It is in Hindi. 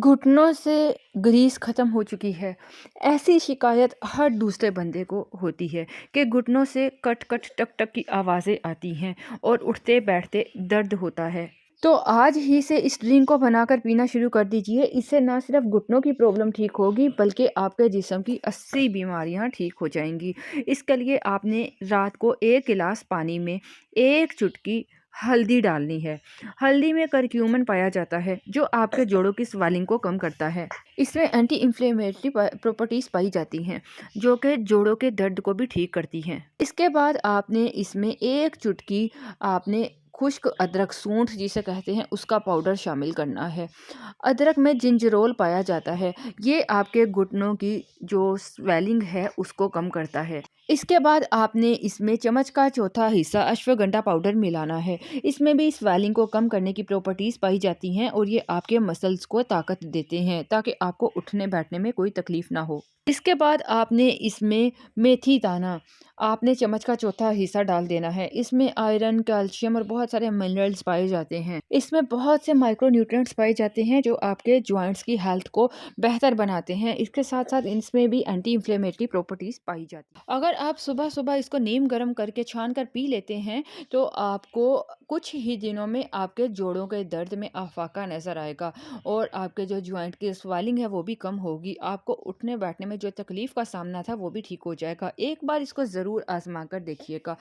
घुटनों से ग्रीस खत्म हो चुकी है। ऐसी शिकायत हर दूसरे बंदे को होती है कि घुटनों से कट-कट, टक-टक की आवाज़ें आती हैं और उठते-बैठते दर्द होता है। तो आज ही से इस ड्रिंक को बनाकर पीना शुरू कर दीजिए। इससे ना सिर्फ घुटनों की प्रॉब्लम ठीक होगी बल्कि आपके जिस्म की 80 बीमारियां ठीक हो जाएंगी। इसके लिए आपने रात को 1 गिलास पानी में 1 चुटकी हल्दी डालनी है। हल्दी में करक्यूमिन पाया जाता है जो आपके जोड़ों की स्वेलिंग को कम करता है। इसमें एंटी इन्फ्लेमेटरी प्रॉपर्टीज पाई जाती हैं जो कि जोड़ों के दर्द को भी ठीक करती हैं। इसके बाद आपने इसमें 1 चुटकी आपने खुश्क अदरक सूंठ जिसे कहते हैं उसका पाउडर शामिल करना है। अदरक में जिंजरोल पाया जाता है। ये आपके घुटनों की जो स्वेलिंग है उसको कम करता है। इसके बाद आपने इसमें चम्मच का चौथा हिस्सा अश्वगंधा पाउडर मिलाना है। इसमें भी स्वेलिंग को कम करने की प्रॉपर्टीज पाई जाती हैं और ये आपके मसल्स को ताकत देते हैं ताकि आपको उठने बैठने में कोई तकलीफ ना हो। इसके बाद आपने इसमें मेथी दाना आपने चम्मच का चौथा हिस्सा डाल देना है। इसमें आयरन, कैल्शियम और बहुत सारे मिनरल्स पाए जाते हैं। इसमें बहुत से माइक्रो न्यूट्रिएंट्स पाए जाते हैं जो आपके जॉइंट्स की हेल्थ को बेहतर बनाते हैं। इसके साथ साथ इसमें भी एंटी इन्फ्लेमेटरी प्रॉपर्टीज पाई जाती हैं। अगर आप सुबह सुबह इसको नीम गर्म करके छान कर पी लेते हैं तो आपको कुछ ही दिनों में आपके जोड़ों के दर्द में अफाका नज़र आएगा और आपके जो जॉइंट की स्वेलिंग है वो भी कम होगी। आपको उठने बैठने में जो तकलीफ का सामना था वो भी ठीक हो जाएगा। एक बार इसको ज़रूर आजमा कर देखिएगा।